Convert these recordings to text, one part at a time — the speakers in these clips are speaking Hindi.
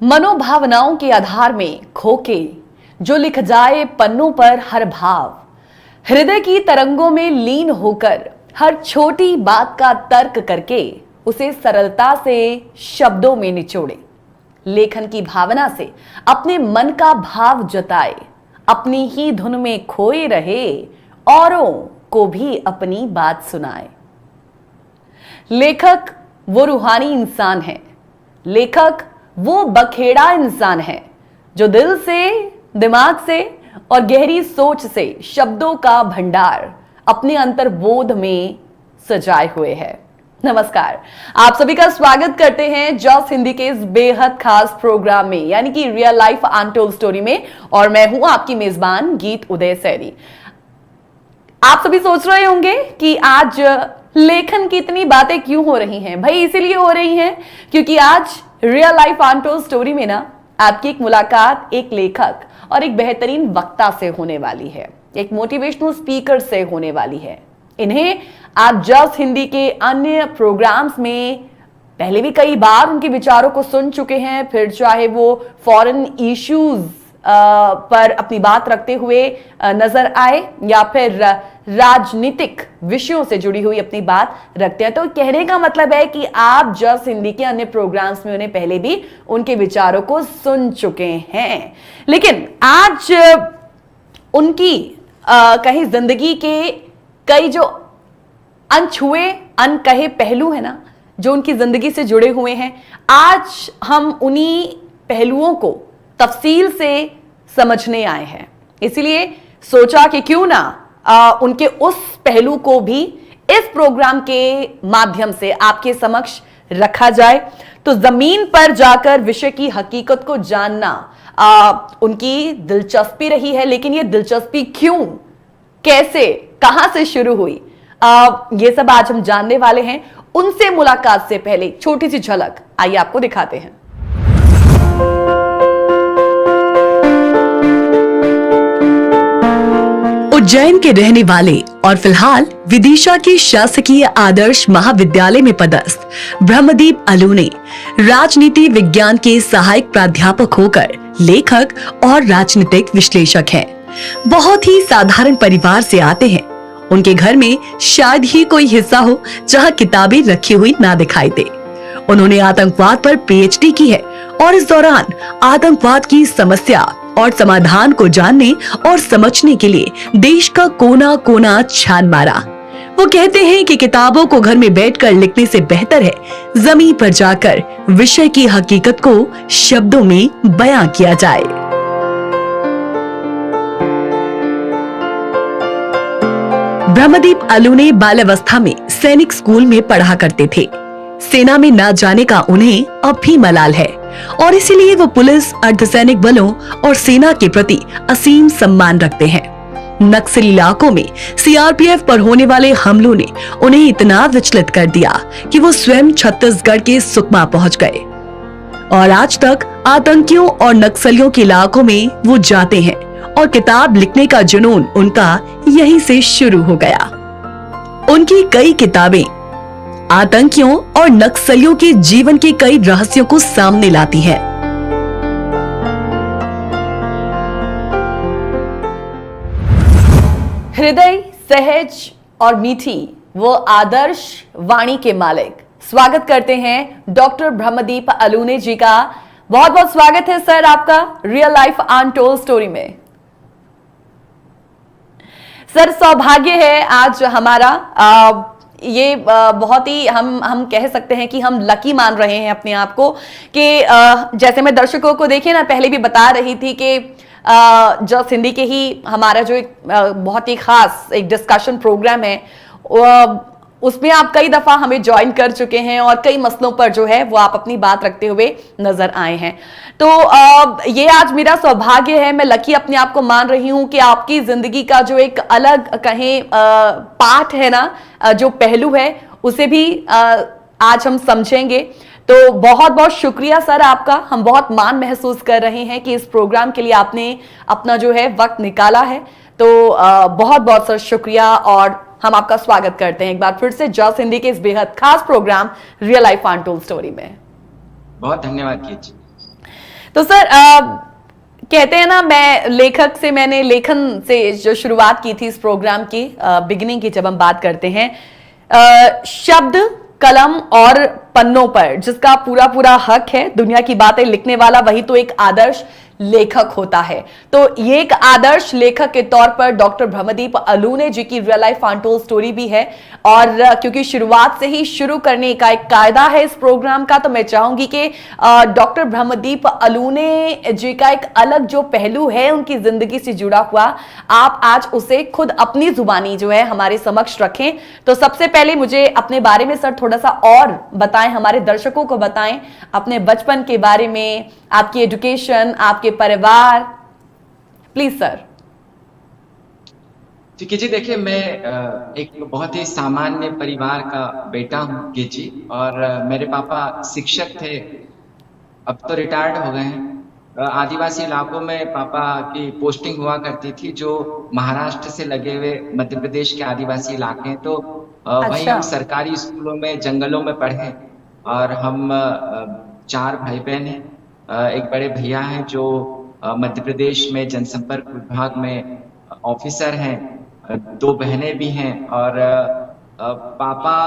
मनोभावनाओं के आधार में खोके जो लिख जाए पन्नों पर हर भाव, हृदय की तरंगों में लीन होकर हर छोटी बात का तर्क करके उसे सरलता से शब्दों में निचोड़े, लेखन की भावना से अपने मन का भाव जताए, अपनी ही धुन में खोए रहे, औरों को भी अपनी बात सुनाए। लेखक वो रूहानी इंसान है, लेखक वो बखेड़ा इंसान है जो दिल से, दिमाग से और गहरी सोच से शब्दों का भंडार अपने अंतर्बोध में सजाए हुए है। नमस्कार, आप सभी का स्वागत करते हैं जॉस हिंदी के इस बेहद खास प्रोग्राम में, यानी कि रियल लाइफ अनटोल्ड स्टोरी में। और मैं हूं आपकी मेजबान गीत उदय सैनी। आप सभी सोच रहे होंगे कि आज लेखन की इतनी बातें क्यों हो रही हैं। भाई इसीलिए हो रही हैं क्योंकि आज रियल लाइफ अनटोल्ड स्टोरी में ना आपकी एक मुलाकात एक लेखक और एक बेहतरीन वक्ता से होने वाली है, एक मोटिवेशनल स्पीकर से होने वाली है। इन्हें आप जॉस हिंदी के अन्य प्रोग्राम्स में पहले भी कई बार उनके विचारों को सुन चुके हैं, फिर चाहे वो फॉरेन इश्यूज पर अपनी बात रखते हुए नजर आए या फिर राजनीतिक विषयों से जुड़ी हुई अपनी बात रखते हैं। तो कहने का मतलब है कि आप जॉस हिंदी के अन्य प्रोग्राम्स में उन्हें पहले भी उनके विचारों को सुन चुके हैं, लेकिन आज उनकी कहीं जिंदगी के कई जो अनछुए अनकहे पहलू है ना, जो उनकी जिंदगी से जुड़े हुए हैं, आज हम उन्हीं पहलुओं को तफसील से समझने आए हैं। इसीलिए सोचा कि क्यों ना उनके उस पहलू को भी इस प्रोग्राम के माध्यम से आपके समक्ष रखा जाए। तो जमीन पर जाकर विषय की हकीकत को जानना उनकी दिलचस्पी रही है, लेकिन ये दिलचस्पी क्यों, कैसे, कहां से शुरू हुई, ये सब आज हम जानने वाले हैं। उनसे मुलाकात से पहले छोटी सी झलक आइए आपको दिखाते हैं। उज्जैन के रहने वाले और फिलहाल विदिशा के शासकीय आदर्श महाविद्यालय में पदस्थ ब्रह्मदीप अलूने राजनीति विज्ञान के सहायक प्राध्यापक होकर लेखक और राजनीतिक विश्लेषक हैं। बहुत ही साधारण परिवार से आते हैं। उनके घर में शायद ही कोई हिस्सा हो जहां किताबें रखी हुई ना दिखाई दे। उन्होंने आतंकवाद पर पीएचडी की है और इस दौरान आतंकवाद की समस्या और समाधान को जानने और समझने के लिए देश का कोना कोना छान मारा। वो कहते हैं कि किताबों को घर में बैठकर लिखने से बेहतर है जमीन पर जाकर विषय की हकीकत को शब्दों में बयां किया जाए। ब्रह्मदीप अलूने बाल्यावस्था में सैनिक स्कूल में पढ़ा करते थे। सेना में न जाने का उन्हें अब भी मलाल है और इसीलिए वो पुलिस, अर्धसैनिक बलों और सेना के प्रति असीम सम्मान रखते हैं। नक्सली इलाकों में सीआरपीएफ पर होने वाले हमलों ने उन्हें इतना विचलित कर दिया कि वो स्वयं छत्तीसगढ़ के सुकमा पहुंच गए और आज तक आतंकियों और नक्सलियों के इलाकों में वो जाते हैं और किताब लिखने का जुनून उनका यहीं से शुरू हो गया। उनकी कई किताबें आतंकियों और नक्सलियों के जीवन के कई रहस्यों को सामने लाती है। हृदय सहज और मीठी वो आदर्श वाणी के मालिक, स्वागत करते हैं डॉक्टर ब्रह्मदीप अलूने जी का। बहुत बहुत स्वागत है सर आपका रियल लाइफ अनटोल्ड स्टोरी में। सर सौभाग्य है आज हमारा, ये बहुत ही हम कह सकते हैं कि हम लकी मान रहे हैं अपने आप को कि जैसे मैं दर्शकों को देखिए ना पहले भी बता रही थी कि जॉस हिंदी के ही हमारा जो एक बहुत ही खास एक डिस्कशन प्रोग्राम है उसमें आप कई दफा हमें ज्वाइन कर चुके हैं और कई मसलों पर जो है वो आप अपनी बात रखते हुए नजर आए हैं। तो ये आज मेरा सौभाग्य है, मैं लकी अपने आप को मान रही हूं कि आपकी जिंदगी का जो एक अलग कहें पार्ट है ना, जो पहलू है उसे भी आज हम समझेंगे। तो बहुत बहुत शुक्रिया सर आपका, हम बहुत मान महसूस कर रहे हैं कि इस प्रोग्राम के लिए आपने अपना जो है वक्त निकाला है। तो बहुत बहुत सर शुक्रिया और हम आपका स्वागत करते हैं एक बार फिर से जॉस हिंदी के इस बेहद खास programme real life untold story में। बहुत धन्यवाद कीजिए। तो सर कहते हैं ना, मैंने लेखन से जो शुरुआत की थी इस प्रोग्राम की बिगिनिंग की, जब हम बात करते हैं शब्द, कलम और पन्नों पर जिसका पूरा पूरा हक है, दुनिया की बातें लिखने वाला, वही तो एक आदर्श लेखक होता है। तो ये एक आदर्श लेखक के तौर पर डॉक्टर ब्रह्मदीप अलूने जी की रियल लाइफ अनटोल्ड स्टोरी भी है। और क्योंकि शुरुआत से ही शुरू करने का एक कायदा है इस प्रोग्राम का, तो मैं चाहूंगी कि डॉक्टर ब्रह्मदीप अलूने जी का एक अलग जो पहलू है उनकी जिंदगी से जुड़ा हुआ, आप आज उसे खुद अपनी जुबानी जो है हमारे समक्ष रखें। तो सबसे पहले मुझे अपने बारे में सर थोड़ा सा और बताएं, हमारे दर्शकों को बताएं अपने बचपन के बारे में, आपकी एजुकेशन, आपके परिवार, प्लीज सर। ठीक है जी, देखिए मैं एक बहुत ही सामान्य परिवार का बेटा हूँ कि जी, और मेरे पापा शिक्षक थे, अब तो रिटायर्ड हो गए हैं। आदिवासी इलाकों में पापा की पोस्टिंग हुआ करती थी, जो महाराष्ट्र से लगे हुए मध्य प्रदेश के आदिवासी इलाके हैं। तो वहीं अच्छा। हम सरकारी स्कूलों में जंगलों में पढ़े, और हम 4 भाई बहन हैं। एक बड़े भैया हैं जो मध्य प्रदेश में जनसंपर्क विभाग में ऑफिसर हैं। 2 बहनें भी हैं, और पापा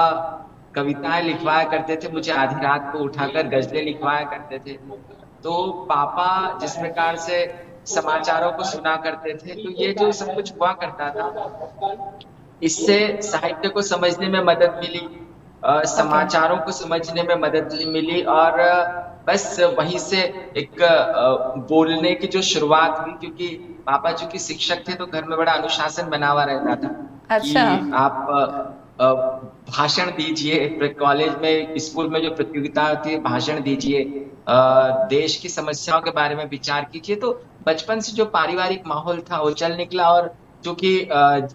कविताएं लिखवाया करते थे, मुझे आधी रात को उठाकर गजलें लिखवाया करते थे। तो पापा जिस प्रकार से समाचारों को सुना करते थे, तो ये जो सब कुछ हुआ करता था, इससे साहित्य को समझने में मदद मिली, समाचारों को समझने में मदद मिली, और बस वहीं से एक बोलने की जो शुरुआत हुई। क्योंकि पापा चूंकि शिक्षक थे, तो घर में बड़ा अनुशासन बना हुआ रहता था अच्छा। कि आप भाषण दीजिए, कॉलेज में, स्कूल में जो प्रतियोगिता होती है, भाषण दीजिए, देश की समस्याओं के बारे में विचार कीजिए। तो बचपन से जो पारिवारिक माहौल था वो चल निकला। और चूंकि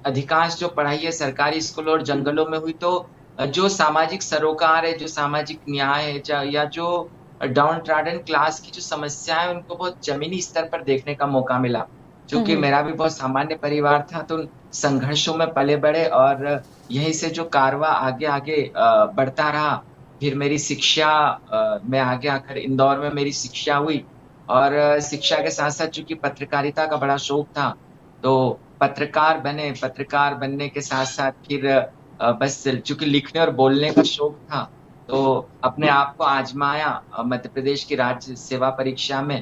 अधिकांश जो पढ़ाई है सरकारी स्कूलों और जंगलों में हुई, तो जो सामाजिक सरोकार है, जो सामाजिक न्याय है, या जो डाउन ट्रॉडन क्लास की जो समस्या है, उनको बहुत जमीनी स्तर पर देखने का मौका मिला। चूंकि मेरा भी बहुत सामान्य परिवार था, तो संघर्षों में पले बड़े, और यहीं से जो कारवां आगे आगे बढ़ता रहा। फिर मेरी शिक्षा में आगे आकर इंदौर में मेरी शिक्षा हुई, और शिक्षा के साथ साथ चूंकि पत्रकारिता का बड़ा शौक था, तो पत्रकार बने। पत्रकार बनने के साथ साथ फिर बस चूंकि लिखने और बोलने का शौक था, तो अपने आप को आजमाया मध्य प्रदेश की राज्य सेवा परीक्षा में।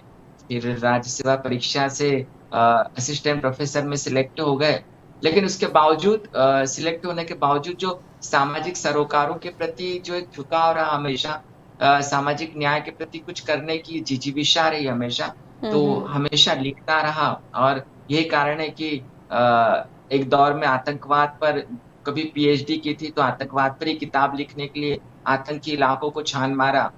फिर राज्य सेवा परीक्षा से असिस्टेंट प्रोफेसर में सिलेक्ट हो गए। लेकिन उसके बावजूद, सिलेक्ट होने के बावजूद, जो सामाजिक सरोकारों के प्रति जो एक झुकाव रहा हमेशा, सामाजिक न्याय के प्रति कुछ करने की जिजीविषा रही हमेशा, तो हमेशा लिखता रहा। और यही कारण है कि एक दौर में आतंकवाद पर कभी पीएचडी की थी, तो आतंकवाद पर ही किताब लिखने के लिए आतंकी इलाकों को छान मारा।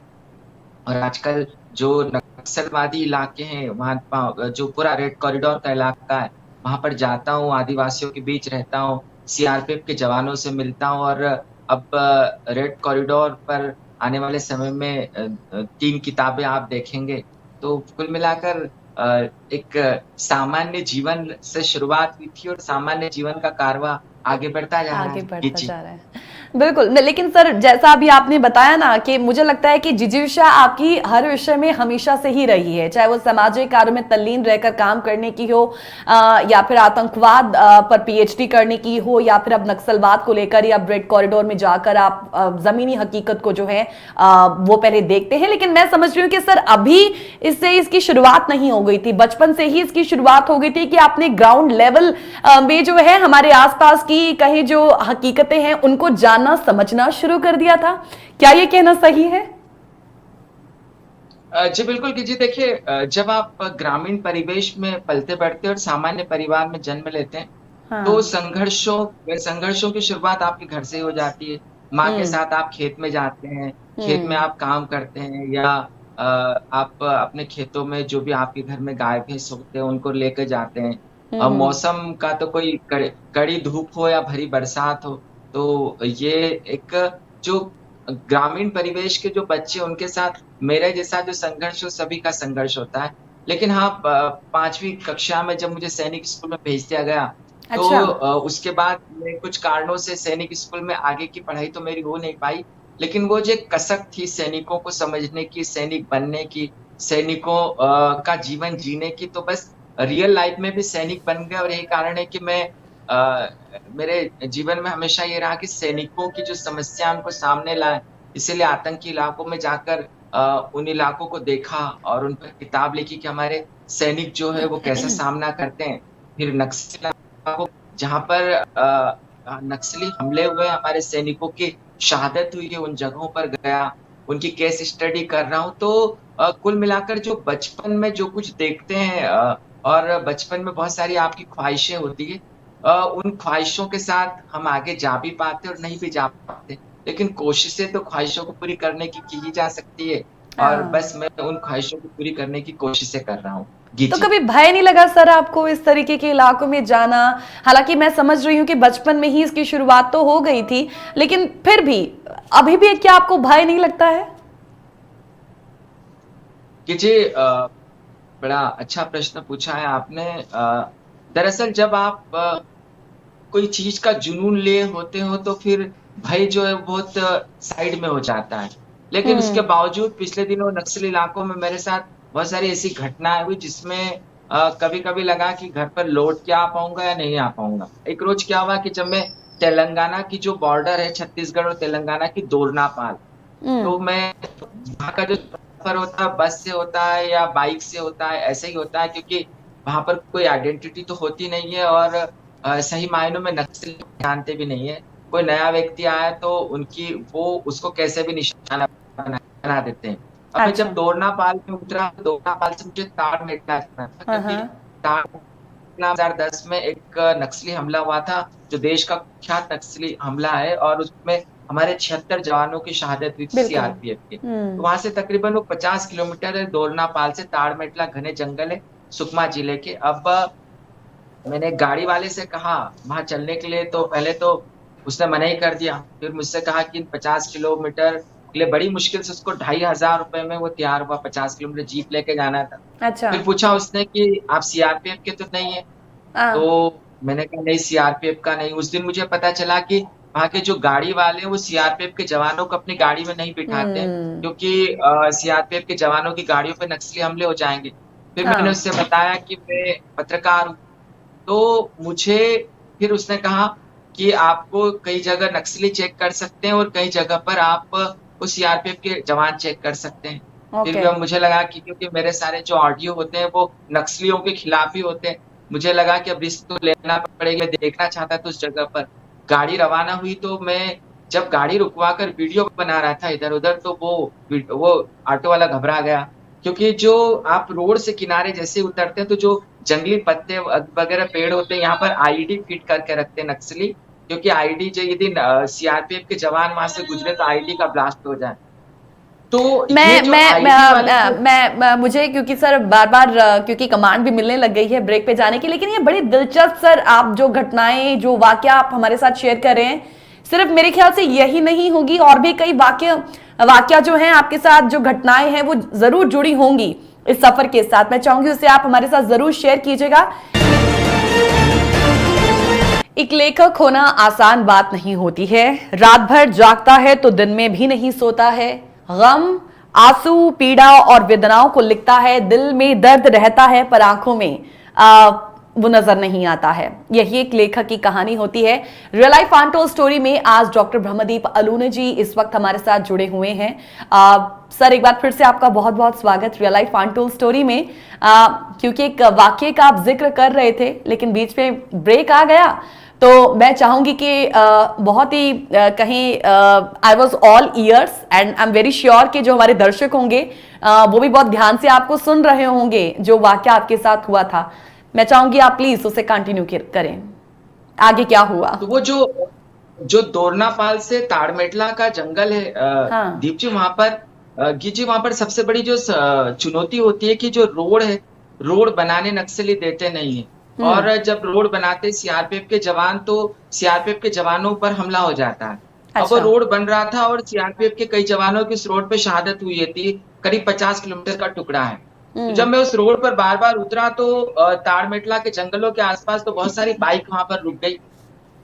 और आजकल जो नक्सलवादी इलाके हैं, वहाँ जो पूरा रेड कॉरिडोर का इलाका है, वहां पर जाता हूँ, आदिवासियों के बीच रहता हूँ, सीआरपीएफ के जवानों से मिलता हूँ। और अब रेड कॉरिडोर पर आने वाले समय में 3 किताबें आप देखेंगे। तो कुल मिलाकर एक सामान्य जीवन से शुरुआत हुई थी, और सामान्य जीवन का कारवां आगे बढ़ता जा रहा है। आगे बढ़ता जा रहा है, बिल्कुल। लेकिन सर, जैसा अभी आपने बताया ना, कि मुझे लगता है कि जिजीविषा आपकी हर विषय में हमेशा से ही रही है, चाहे वो सामाजिक कार्य में तल्लीन रहकर काम करने की हो, या फिर आतंकवाद पर पीएचडी करने की हो, या फिर अब नक्सलवाद को लेकर, या रेड कॉरिडोर में जाकर आप जमीनी हकीकत को जो है वो पहले देखते हैं। लेकिन मैं समझ रही हूँ कि सर अभी इसकी शुरुआत नहीं हो गई थी, बचपन से ही इसकी शुरुआत हो गई थी, कि आपने ग्राउंड लेवल में जो है हमारे आसपास की कहीं जो हकीकतें हैं उनको जानना समझना शुरू कर दिया था। क्या ये कहना सही है? जी बिल्कुल कि जी, देखिए, जब आप ग्रामीण परिवेश में पलते बढ़ते और सामान्य परिवार में जन्म लेते हैं, हाँ। तो संघर्षों की शुरुआत आपके घर से ही हो जाती है। माँ के साथ आप खेत में जाते हैं, खेत में आप काम करते हैं, या आप अपने खेतों में जो भी आपके घर में गाय भैंस होते हैं उनको लेकर जाते हैं। मौसम का तो कोई कड़ी धूप हो या भरी बरसात हो, तो ये एक जो ग्रामीण परिवेश के जो बच्चे, उनके साथ मेरे जैसा जो संघर्ष हो, सभी का संघर्ष होता है। लेकिन हाँ, 5वीं कक्षा में जब मुझे सैनिक स्कूल में भेज दिया गया, तो अच्छा। उसके बाद मैं कुछ कारणों से सैनिक स्कूल में आगे की पढ़ाई तो मेरी हो नहीं पाई। लेकिन वो जो एक कसक थी सैनिकों को समझने की, सैनिक बनने की, सैनिकों का जीवन जीने की, तो बस रियल लाइफ में भी सैनिक बन गए। और यही कारण है कि मैं मेरे जीवन में हमेशा ये रहा कि सैनिकों की जो समस्या उनको सामने लाए, इसीलिए आतंकी इलाकों में जाकर उन इलाकों को देखा और उन पर किताब लिखी कि हमारे सैनिक जो है वो कैसा सामना करते हैं। फिर नक्सल इलाकों जहाँ पर नक्सली हमले हुए, हमारे सैनिकों की शहादत हुई है, उन जगहों पर गया, उनकी केस स्टडी कर रहा हूँ। तो कुल मिलाकर जो बचपन में जो कुछ देखते हैं और बचपन में बहुत सारी आपकी ख्वाहिशें होती है, उन ख्वाहिशों के साथ हम आगे जा भी पाते और नहीं भी जा पाते, लेकिन कोशिशें तो ख्वाहिशों को पूरी करने की ही जा सकती है। और बस मैं उन ख्वाहिशों को पूरी करने की कोशिशें कर रहा हूँ। तो कभी भय नहीं लगा सर आपको इस तरीके के इलाकों में जाना? हालांकि मैं समझ रही हूँ कि बचपन में ही इसकी शुरुआत तो हो गई थी, लेकिन फिर भी अभी भी क्या आपको भय नहीं लगता है? कि जी बड़ा अच्छा प्रश्न पूछा है आपने। दरअसल जब आप कोई चीज का जुनून लिए होते हो तो फिर भय जो है बहुत साइड में हो जाता है। लेकिन उसके बावजूद पिछले दिनों नक्सली इलाकों में मेरे साथ बहुत सारी ऐसी घटनाएं हुई जिसमें कभी-कभी लगा कि घर पर लौट के आ पाऊंगा या नहीं आ पाऊंगा। एक रोज क्या हुआ कि जब मैं तेलंगाना की जो बॉर्डर है छत्तीसगढ़ और तेलंगाना की, दोरनापाल, तो मैं वहाँ का जो सफर होता है बस से होता है या बाइक से होता है, ऐसे ही होता है, क्योंकि वहाँ पर कोई आइडेंटिटी तो होती नहीं है और सही मायनों में नक्सली जानते भी नहीं है। कोई नया व्यक्ति आया तो वो उसको कैसे भी निशाना बना देते हैं। अब मैं जब दोरनापाल में उतरा तो दोरनापाल से मुझे ताड़मेटला जाना था, क्योंकि ताड़मेटला 2010 में एक नक्सली हमला हुआ था, जो देश का कुख्यात नक्सली हमला है, और उसमें हमारे 76 जवानों की शहादत हुई थी सीआरपीएफ के। तो वहां से तकरीबन वो 50 किलोमीटर है दोरनापाल से, ताड़मेटला घने जंगल है सुकमा जिले के। अब मैंने गाड़ी वाले से कहा वहां चलने के लिए, तो पहले तो उसने मना ही कर दिया। फिर मुझसे कहा कि 50 किलोमीटर के लिए बड़ी मुश्किल से उसको 2500 रुपए में वो तैयार हुआ, 50 किलोमीटर जीप लेके जाना था। अच्छा। फिर पूछा उसने कि आप सीआरपीएफ के तो नहीं है? तो मैंने कहा नहीं, सीआरपीएफ का नहीं। उस दिन मुझे पता चला कि वहाँ के जो गाड़ी वाले वो सीआरपीएफ के जवानों को अपनी गाड़ी में नहीं बिठाते, क्योंकि सीआरपीएफ के जवानों की गाड़ियों पे नक्सली हमले हो जाएंगे। फिर मैंने उससे बताया कि मैं पत्रकार हूँ, तो मुझे फिर उसने कहा कि आपको कई जगह नक्सली चेक कर सकते हैं और कई जगह पर आप वो सीआरपीएफ के जवान चेक कर सकते हैं। फिर भी मुझे लगा कि क्योंकि मेरे सारे जो ऑडियो होते हैं वो नक्सलियों के खिलाफ ही होते हैं, मुझे लगा कि अब रिस्क तो लेना पड़ेगा। देखना चाहता था उस जगह पर। गाड़ी रवाना हुई तो मैं जब गाड़ी रुकवा कर वीडियो बना रहा था इधर उधर, तो वो ऑटो वाला घबरा गया, क्योंकि जो आप रोड से किनारे जैसे उतरते हैं तो जो जंगली पत्ते वगैरह पेड़ होते हैं, यहाँ पर आईडी फिट करके रखते हैं नक्सली, क्योंकि आईडी जो यदि सीआरपीएफ के जवान वहां से गुजरे तो आईडी का ब्लास्ट हो जाए। तो मुझे क्योंकि सर बार बार क्योंकि कमांड भी मिलने लग गई है ब्रेक पे जाने की, लेकिन ये बड़ी दिलचस्प सर आप जो घटनाएं जो वाकया आप हमारे साथ शेयर कर रहे हैं, सिर्फ मेरे ख्याल से यही नहीं होगी, और भी कई वाकया जो हैं आपके साथ, जो घटनाएं हैं वो जरूर जुड़ी होंगी इस सफर के साथ। मैं चाहूंगी उसे आप हमारे साथ जरूर शेयर कीजिएगा। एक लेखक होना आसान बात नहीं होती है। रात भर जागता है तो दिन में भी नहीं सोता है। गम, आंसू, पीड़ा और वेदनाओं को लिखता है। दिल में दर्द रहता है पर आंखों में वो नजर नहीं आता है। यही एक लेखक की कहानी होती है। रियल लाइफ अनटोल्ड स्टोरी में आज डॉक्टर ब्रह्मदीप अलूने जी इस वक्त हमारे साथ जुड़े हुए हैं। सर एक बार फिर से आपका बहुत बहुत स्वागत रियल लाइफ अनटोल्ड स्टोरी में। क्योंकि एक वाक्य का आप जिक्र कर रहे थे लेकिन बीच में ब्रेक आ गया, तो मैं चाहूंगी कि बहुत ही कहीं I was all years and I am very sure कि जो हमारे दर्शक होंगे वो भी बहुत ध्यान से आपको सुन रहे होंगे जो वाक्य आपके साथ हुआ था। मैं चाहूंगी आप प्लीज उसे कंटिन्यू करें, आगे क्या हुआ। तो वो जो दोरनापाल से ताड़मेटला का जंगल है दीप जी, वहां पर सबसे बड़ी जो चुनौती होती है कि जो रोड है, रोड बनाने नक्सली देते नहीं है, और जब रोड बनाते सीआरपीएफ के जवान तो सीआरपीएफ के जवानों पर हमला हो जाता है। अब वो रोड बन रहा था और सीआरपीएफ के कई जवानों की उस रोड पे शहादत हुई थी। करीब 50 किलोमीटर का टुकड़ा है। तो जब मैं उस रोड पर बार बार उतरा तो ताड़मेटला के जंगलों के आसपास तो बहुत सारी बाइक वहां पर रुक गई,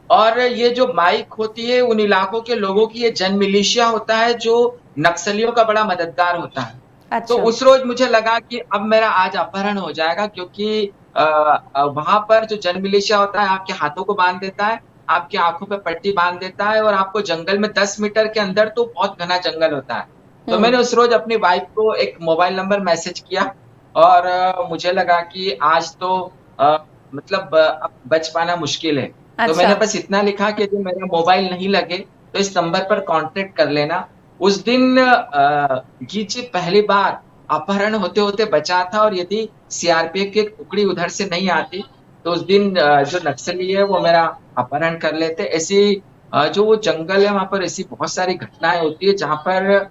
और ये जो बाइक होती है उन इलाकों के लोगों की ये जन मिलिशिया होता है जो नक्सलियों का बड़ा मददगार होता है। अच्छा। तो उस रोज मुझे लगा कि अब मेरा आज अपहरण हो जाएगा, क्योंकि वहां पर जो जन मिलिशिया होता है आपके हाथों को बांध देता है, आपकी आंखों पे पट्टी बांध देता है, और आपको जंगल में 10 मीटर के अंदर तो बहुत घना जंगल होता है। तो मैंने उस रोज अपनी वाइफ को एक मोबाइल नंबर मैसेज किया, और मुझे लगा कि आज तो मतलब अब बच पाना मुश्किल है। तो मैंने अच्छा। बस इतना लिखा कि यदि मेरा मोबाइल नहीं लगे तो इस नंबर पर कांटेक्ट कर लेना। उस दिन गीत जी पहली बार अपहरण होते होते बचा था, और यदि सीआरपीएफ की एक टुकड़ी उधर से नहीं आती तो उस दिन जो नक्सली है वो मेरा अपहरण कर लेते। ऐसी जो वो जंगल है वहां पर ऐसी बहुत सारी घटनाएं होती है जहां पर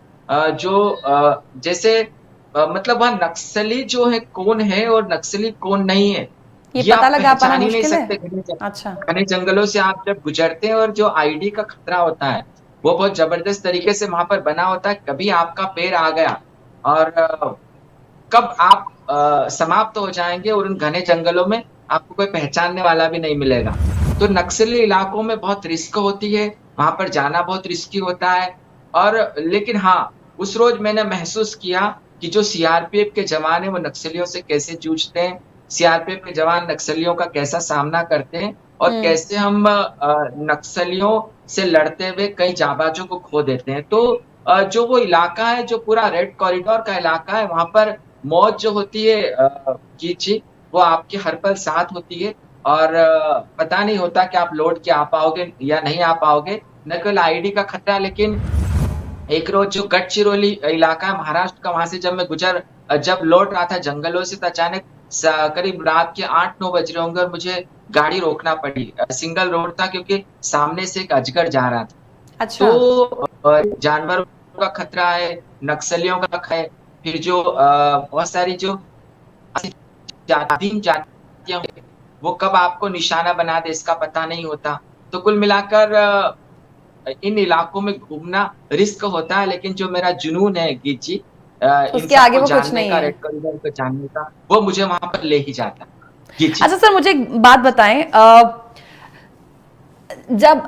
जैसे मतलब वह नक्सली जो है कौन है और नक्सली कौन नहीं है ये ये पता आप लगा पाना पहचान ही नहीं मुश्किल है। सकते। अच्छा। घने जंगलों से आप जब गुजरते हैं, और जो आईडी का खतरा होता है वो बहुत जबरदस्त तरीके से वहां पर बना होता है। कभी आपका पैर आ गया और कब आप समाप्त हो जाएंगे, और उन घने जंगलों में आपको कोई पहचानने वाला भी नहीं मिलेगा। तो नक्सली इलाकों में बहुत रिस्क होती है, वहां पर जाना बहुत रिस्की होता है। और लेकिन हाँ, उस रोज मैंने महसूस किया कि जो सीआरपीएफ के जवान है वो नक्सलियों से कैसे जूझते हैं, सीआरपीएफ के जवान नक्सलियों का कैसा सामना करते हैं, और कैसे हम नक्सलियों से लड़ते हुए कई जाबाजों को खो देते हैं। तो जो वो इलाका है, जो पूरा रेड कॉरिडोर का इलाका है, वहां पर मौत जो होती है जीत जी, वो आपके हर पल साथ होती है, और पता नहीं होता कि आप लौट के आ पाओगे या नहीं आ पाओगे। न केवल आईडी का खतरा, लेकिन एक रोज जो गढ़चिरौली इलाका है महाराष्ट्र का, वहां से जब मैं जब लौट रहा था जंगलों से, तो अचानक करीब रात के 8-9 बज रहे होंगे और मुझे गाड़ी रोकना पड़ी। सिंगल रोड था क्योंकि सामने से एक अजगर जा रहा था। अच्छा। तो जानवरों का खतरा है, नक्सलियों का खतरा है, फिर जो बहुत सारी जो जातियां होंगी, वो कब आपको निशाना बना दे इसका पता नहीं होता। तो कुल मिलाकर इन इलाकों में घूमना रिस्क होता है, लेकिन जो मेरा जुनून है गीत जी, इन उसके आगे सबको वो कुछ जानने नहीं का, है। रेड कॉरिडोर को जानने का, वो मुझे वहां पर ले ही जाता है। गीत जी। अच्छा सर, मुझे एक बात बताएं, जब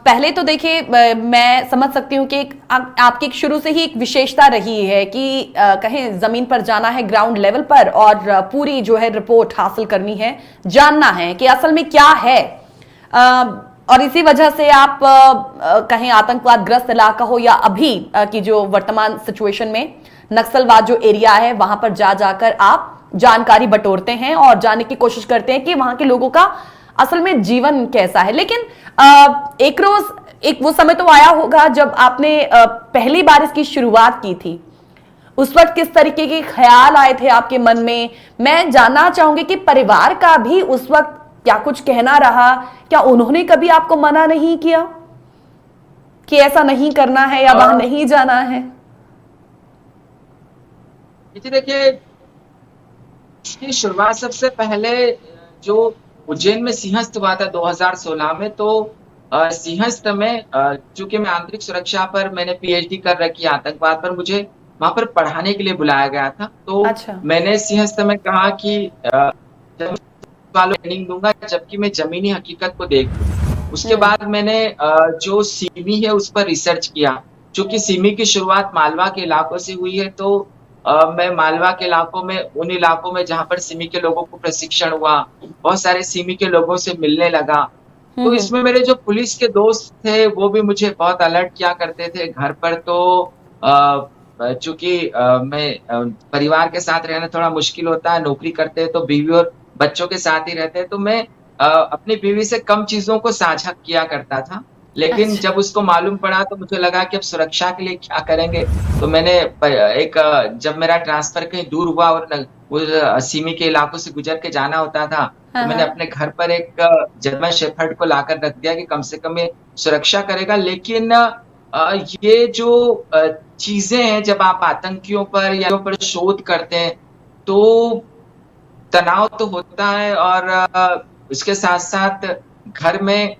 पहले तो देखिए, मैं समझ सकती हूँ कि आपकी एक शुरू से ही एक विशेषता रही है कि कहें जमीन पर जाना है, ग्राउंड लेवल पर, और पूरी जो है रिपोर्ट हासिल करनी है, जानना है कि असल में क्या है। और इसी वजह से आप कहें आतंकवाद ग्रस्त इलाका हो या अभी की जो वर्तमान सिचुएशन में नक्सलवाद जो एरिया है, वहां पर जाकर आप जानकारी बटोरते हैं और जानने की कोशिश करते हैं कि वहां के लोगों का असल में जीवन कैसा है। लेकिन एक रोज एक वो समय तो आया होगा जब आपने पहली बार इसकी शुरुआत की थी, उस वक्त किस तरीके के ख्याल आए थे आपके मन में? मैं जानना चाहूंगी कि परिवार का भी उस वक्त क्या कुछ कहना रहा? क्या उन्होंने कभी आपको मना नहीं किया कि ऐसा नहीं करना है या वहां नहीं जाना है? देखिए, इसकी शुरुआत सबसे पहले जो उज्जैन में सिंहस्थ हुआ था 2016 में, तो सिंहस्थ में चूंकि मैं आंतरिक सुरक्षा पर मैंने पीएचडी कर रखी है, आतंकवाद पर, मुझे वहां पर पढ़ाने के लिए बुलाया गया था। तो अच्छा। मैंने सिंहस्थ में कहा कि ट्रेनिंग दूंगा जबकि मैं जमीनी हकीकत को देख लूं। उसके बाद मैंने जो सिमी है उस पर रिसर्च किया। चूंकि सिमी की शुरुआत मालवा के इलाकों से हुई है, तो मैं मालवा के इलाकों में, उन इलाकों में जहां पर सिमी के लोगों को प्रशिक्षण हुआ, बहुत सारे सिमी के लोगों से मिलने लगा। तो इसमें मेरे जो पुलिस के दोस्त थे वो भी मुझे बहुत अलर्ट किया करते थे। घर पर तो चूंकि मैं परिवार के साथ रहना थोड़ा मुश्किल होता है, नौकरी करते हैं तो बीवी और बच्चों के साथ ही रहते हैं, तो मैं अपनी बीवी से कम चीजों को साझा किया करता था। लेकिन अच्छा। जब उसको मालूम पड़ा तो मुझे लगा कि अब सुरक्षा के लिए क्या करेंगे, तो मैंने जब मेरा ट्रांसफर कहीं दूर हुआ और वो सीमी के इलाकों से गुजर के जाना होता था, तो मैंने अपने घर पर एक जर्मन शेफर्ड को लाकर रख दिया कि कम से कम ये सुरक्षा करेगा। लेकिन ये जो चीजें हैं, जब आप आतंकियों पर या पर शोध करते हैं तो तनाव तो होता है, और उसके साथ साथ घर में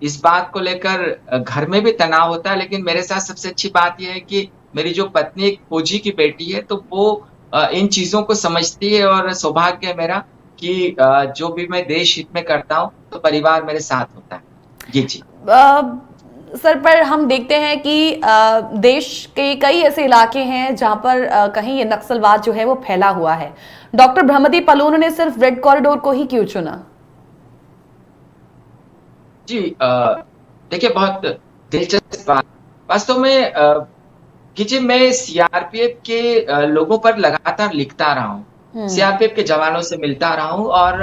इस बात को लेकर घर में भी तनाव होता है। लेकिन मेरे साथ सबसे अच्छी बात यह है कि मेरी जो पत्नी एक फौजी की बेटी है, तो वो इन चीजों को समझती है, और सौभाग्य है मेरा कि जो भी मैं देश हित में करता हूँ तो परिवार मेरे साथ होता है। जी जी। सर पर हम देखते हैं कि देश के कई ऐसे इलाके हैं जहां पर कहीं ये नक्सलवाद जो है वो फैला हुआ है। डॉक्टर ब्रह्मदीप अलूने ने सिर्फ रेड कॉरिडोर को ही क्यों चुना? जी, देखिए, बहुत दिलचस्प बात। वास्तव में कि मैं सीआरपीएफ के लोगों पर लगातार लिखता रहा हूँ, सीआरपीएफ के जवानों से मिलता रहा हूँ, और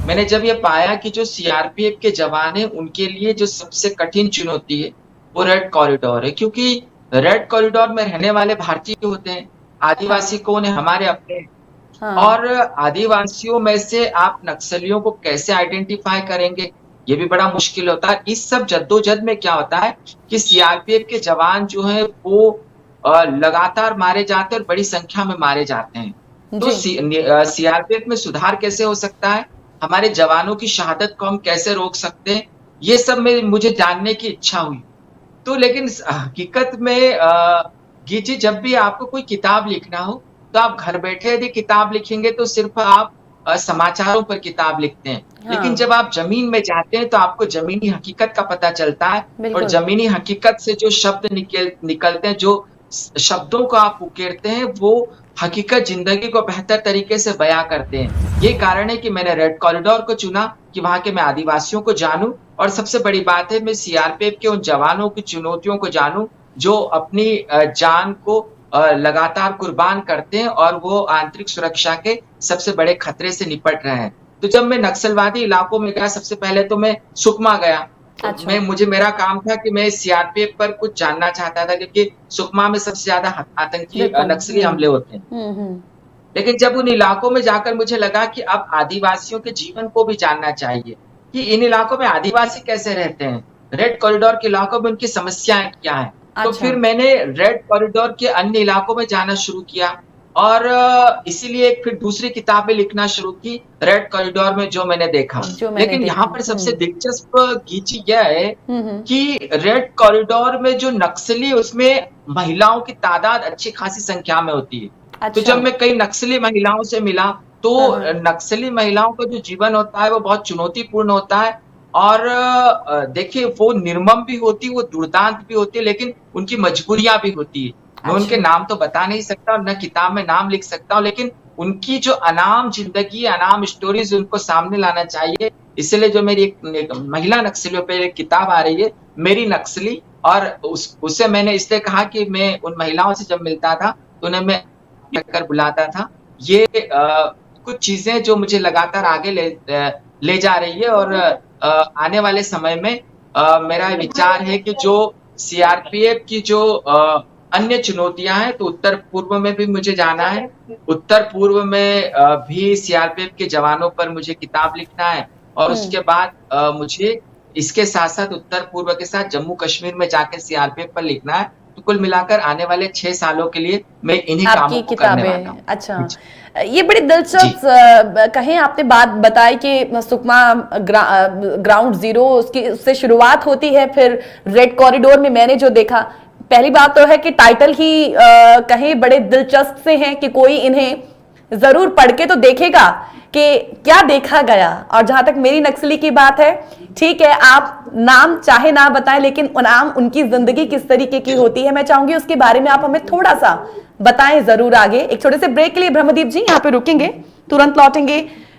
मैंने जब ये पाया कि जो सीआरपीएफ के जवान हैं उनके लिए जो सबसे कठिन चुनौती है वो रेड कॉरिडोर है, क्योंकि रेड कॉरिडोर में रहने वाले भारतीय होते हैं, आदिवासी कौन है, हमारे अपने। हाँ। और आदिवासियों में से आप नक्सलियों को कैसे आइडेंटिफाई करेंगे, ये भी बड़ा मुश्किल होता है। इस सब जद्दोजहद में क्या होता है कि सीआरपीएफ के जवान जो है वो लगातार मारे जाते हैं और बड़ी संख्या में मारे जाते हैं। तो सीआरपीएफ में सुधार कैसे हो सकता है, हमारे जवानों की शहादत को हम कैसे रोक सकते हैं, ये सब में मुझे जानने की इच्छा हुई। तो लेकिन हकीकत में गीची, जब भी आपको कोई किताब लिखना हो तो आप घर बैठे यदि किताब लिखेंगे तो सिर्फ आप समाचारों पर किताब लिखते हैं। हाँ। लेकिन जब आप जमीन में जाते हैं तो आपको जमीनी हकीकत का पता चलता है, और जमीनी हकीकत से जो शब्द निकलते हैं, जो शब्दों को आप उकेरते हैं, वो हकीकत जिंदगी को बेहतर तरीके से बयां करते हैं। ये कारण है कि मैंने रेड कॉरिडोर को चुना कि वहां के मैं आदिवासियों को जानूं, और सबसे बड़ी बात है मैं सीआरपीएफ के उन जवानों की चुनौतियों को जानूं जो अपनी जान को लगातार कुर्बान करते हैं, और वो आंतरिक सुरक्षा के सबसे बड़े खतरे से निपट रहे हैं। तो जब मैं नक्सलवादी इलाकों में गया, सबसे पहले तो मैं सुकमा गया। अच्छा। मेरा काम था कि मैं सीआरपीएफ पर कुछ जानना चाहता था, क्योंकि सुकमा में सबसे ज्यादा आतंकी नक्सली हमले होते हैं। लेकिन जब उन इलाकों में जाकर मुझे लगा कि अब आदिवासियों के जीवन को भी जानना चाहिए कि इन इलाकों में आदिवासी कैसे रहते हैं, रेड कॉरिडोर के इलाकों में उनकी समस्याएं क्या है। तो फिर मैंने रेड कॉरिडोर के अन्य इलाकों में जाना शुरू किया, और इसीलिए फिर दूसरी किताबें लिखना शुरू की रेड कॉरिडोर में जो मैंने देखा। लेकिन यहाँ पर सबसे दिलचस्प गीची यह है कि रेड कॉरिडोर में जो नक्सली, उसमें महिलाओं की तादाद अच्छी खासी संख्या में होती है। अच्छा। तो जब मैं कई नक्सली महिलाओं से मिला तो नक्सली महिलाओं का जो जीवन होता है वो बहुत चुनौतीपूर्ण होता है, और देखिए वो निर्मम भी होती है, वो दुर्दांत भी होती है, लेकिन उनकी मजबूरियां भी होती है। मैं उनके नाम तो बता नहीं सकता और न किताब में नाम लिख सकता हूँ, लेकिन उनकी जो अनाम जिंदगी, अनाम स्टोरीज उनको सामने लाना चाहिए। इसलिए जो मेरी एक महिला नक्सलियों पे एक किताब आ रही है, मेरी नक्सली, और उससे मैंने इसलिए कहा कि मैं उन महिलाओं से जब मिलता था तो उन्हें मैं कर बुलाता था। ये कुछ चीजें जो मुझे लगातार आगे ले जा रही है, और आने वाले समय में मेरा विचार है कि जो सीआरपीएफ की जो अन्य चुनौतियां हैं, तो उत्तर पूर्व में भी मुझे जाना है। उत्तर पूर्व में भी सीआरपीएफ के जवानों पर मुझे किताब लिखना है, और उसके बाद मुझे इसके साथ साथ उत्तर पूर्व के साथ जम्मू कश्मीर में जाकर सीआरपीएफ पर लिखना है। तो कुल मिलाकर आने वाले 6 सालों के लिए मैं इन्हीं कामों को करने वाला हूं। अच्छा, ये बड़ी दिलचस्प कहें आपने बात बताई कि सुकमा ग्राउंड जीरो उससे शुरुआत होती है, फिर रेड कॉरिडोर में मैंने जो देखा, पहली बात तो है कि टाइटल ही कहें बड़े दिलचस्प से हैं कि कोई इन्हें जरूर पढ़ के तो देखेगा कि क्या देखा गया। और जहां तक मेरी नक्सली की बात है, ठीक है आप नाम चाहे ना बताएं, लेकिन नाम उनकी जिंदगी किस तरीके की होती है मैं चाहूंगी उसके बारे में आप हमें थोड़ा सा बताएं जरूर आगे। एक छोटे से ब्रेक के लिए ब्रह्मदीप जी यहाँ पे रुकेंगे, तुरंत लौटेंगे।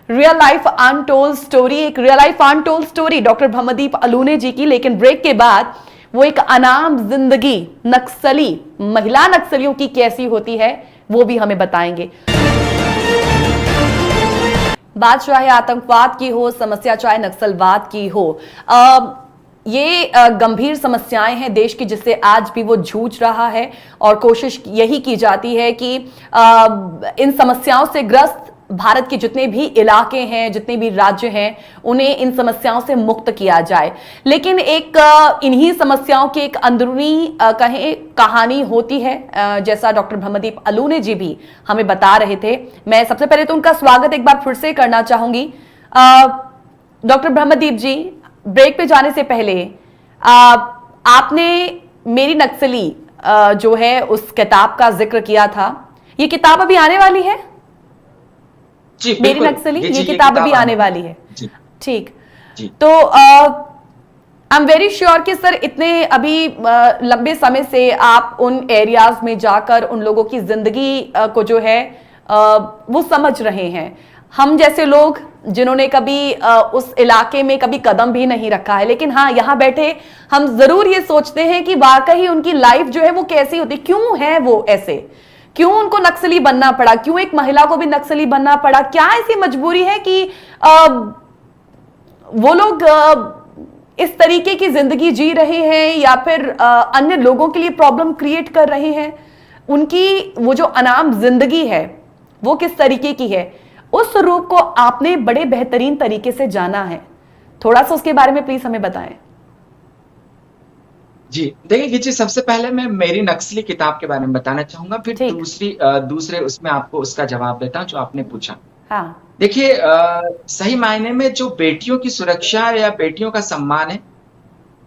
रियल लाइफ अनटोल्ड स्टोरी, एक real life untold story doctor Brahmdeep Alune ji की, लेकिन ब्रेक के बाद वो एक अनाम जिंदगी नक्सली, महिला नक्सलियों की कैसी होती है वो भी हमें बताएंगे। बात चाहे आतंकवाद की हो, समस्या चाहे नक्सलवाद की हो, ये गंभीर समस्याएं हैं देश की जिससे आज भी वो जूझ रहा है, और कोशिश यही की जाती है कि इन समस्याओं से ग्रस्त भारत के जितने भी इलाके हैं, जितने भी राज्य हैं, उन्हें इन समस्याओं से मुक्त किया जाए। लेकिन एक इन्हीं समस्याओं की एक अंदरूनी कहें कहानी होती है, जैसा डॉक्टर ब्रह्मदीप अलूने जी भी हमें बता रहे थे। मैं सबसे पहले तो उनका स्वागत एक बार फिर से करना चाहूंगी। डॉक्टर ब्रह्मदीप जी, ब्रेक पे जाने से पहले आपने मेरी नक्सली जो है उस किताब का जिक्र किया था। ये किताब अभी आने वाली है? जी, मेरी नक्सली, ये किताब अभी आने वाली है। ठीक, जी। तो आई एम वेरी श्योर कि सर इतने अभी लंबे समय से आप उन एरियाज में जाकर उन लोगों की जिंदगी को जो है वो समझ रहे हैं। हम जैसे लोग जिन्होंने कभी उस इलाके में कभी कदम भी नहीं रखा है, लेकिन हाँ यहाँ बैठे हम जरूर ये सोचते हैं कि वाकई उनकी लाइफ जो है वो कैसी होती, क्यों है वो ऐसे, क्यों उनको नक्सली बनना पड़ा, क्यों एक महिला को भी नक्सली बनना पड़ा, क्या ऐसी मजबूरी है कि वो लोग इस तरीके की जिंदगी जी रहे हैं या फिर अन्य लोगों के लिए प्रॉब्लम क्रिएट कर रहे हैं। उनकी वो जो अनाम जिंदगी है वो किस तरीके की है, उस रूप को आपने बड़े बेहतरीन तरीके से जाना है। थोड़ा सा उसके बारे में प्लीज हमें बताएं। जी देखिए जी, सबसे पहले मैं मेरी नक्सली किताब के बारे में बताना चाहूंगा, फिर दूसरे उसमें आपको उसका जवाब देता हूं जो आपने पूछा। हाँ देखिए सही मायने में जो बेटियों की सुरक्षा या बेटियों का सम्मान है,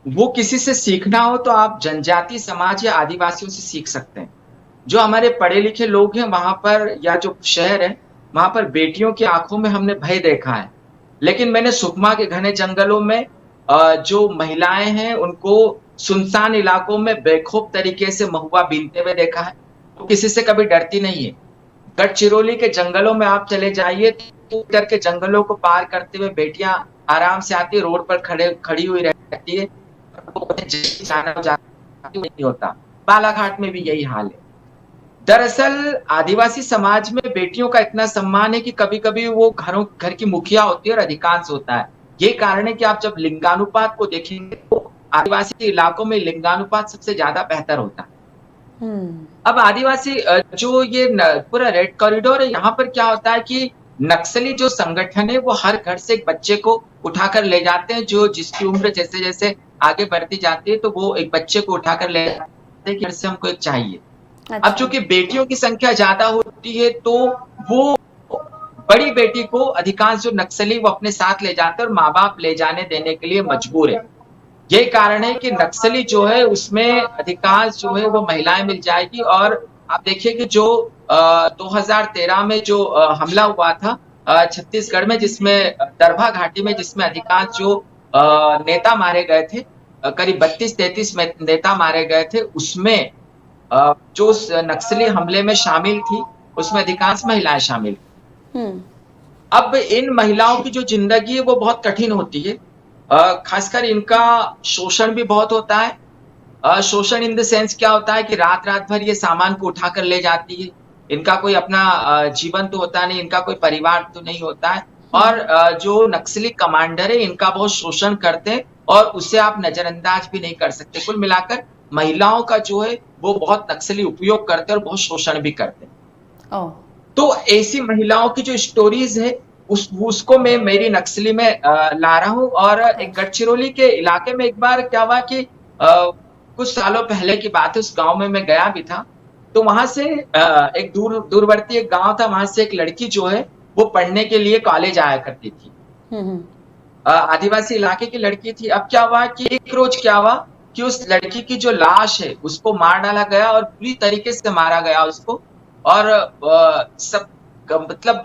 वो किसी से सीखना हो तो आप जनजातीय समाज या आदिवासियों से सीख सकते हैं। जो हमारे पढ़े लिखे लोग हैं वहां पर, या जो शहर है वहां पर बेटियों की आंखों में हमने भय देखा है, लेकिन मैंने सुकमा के घने जंगलों में जो महिलाएं हैं उनको सुनसान इलाकों में बेखौफ तरीके से महुआ बीनते हुए देखा है। वो किसी से कभी डरती नहीं है। गढ़चिरौली के जंगलों में आप चले जाइए तो इधर के जंगलों को पार करते हुए बेटियां आराम से आती, रोड पर खड़ी हुई रहती है, नहीं होता। बालाघाट में भी यही हाल है। दरअसल आदिवासी समाज में बेटियों का इतना सम्मान है कि कभी कभी वो घर की मुखिया होती है और अधिकांश होता है। ये कारण है कि आप जब लिंगानुपात को देखेंगे तो आदिवासी इलाकों में लिंगानुपात सबसे ज्यादा बेहतर होता है। अब आदिवासी जो ये पूरा रेड कॉरिडोर है, यहाँ पर क्या होता है कि नक्सली जो संगठन है वो हर घर से एक बच्चे को उठाकर ले जाते हैं, जो जिसकी उम्र जैसे जैसे आगे बढ़ती जाती है तो वो एक बच्चे को उठाकर ले जाते हैं कि घर से हमको एक चाहिए। अच्छा। अब चूंकि बेटियों की संख्या ज्यादा होती है तो वो बड़ी बेटी को अधिकांश जो नक्सली वो अपने साथ ले जाते हैं और माँ बाप ले जाने देने के लिए मजबूर है। यही कारण है कि नक्सली जो है उसमें अधिकांश जो है वो महिलाएं मिल जाएगी। और आप देखिए कि जो 2013 में जो हमला हुआ था छत्तीसगढ़ में, जिसमें दरभा घाटी में, जिसमें अधिकांश जो नेता मारे गए थे, करीब 32-33 नेता मारे गए थे, उसमें जो नक्सली हमले में शामिल थी उसमें अधिकांश महिलाएं शामिल। अब इन महिलाओं की जो जिंदगी है वो बहुत कठिन होती है। खासकर इनका शोषण भी बहुत होता है। शोषण इन द सेंस क्या होता है कि रात रात भर ये सामान को उठाकर ले जाती है। इनका कोई अपना जीवन तो होता नहीं, इनका कोई परिवार तो नहीं होता है। और जो नक्सली कमांडर है इनका बहुत शोषण करते हैं और उसे आप नजरअंदाज भी नहीं कर सकते। कुल मिलाकर महिलाओं का जो है वो बहुत नक्सली उपयोग करते हैं और बहुत शोषण भी करते हैं। तो ऐसी महिलाओं की जो स्टोरीज है उसको मैं मेरी नक्सली में ला रहा हूँ। और एक गढ़चिरौली के इलाके में एक बार क्या हुआ कि कुछ सालों पहले की बात है, उस गांव में मैं गया भी था। तो वहां से एक दूरवर्ती एक गांव था, वहां से एक लड़की जो है वो पढ़ने के लिए कॉलेज आया करती थी। आदिवासी इलाके की लड़की थी। अब क्या हुआ कि एक रोज क्या हुआ कि उस लड़की की जो लाश है उसको मार डाला गया और पूरी तरीके से मारा गया उसको। और सब मतलब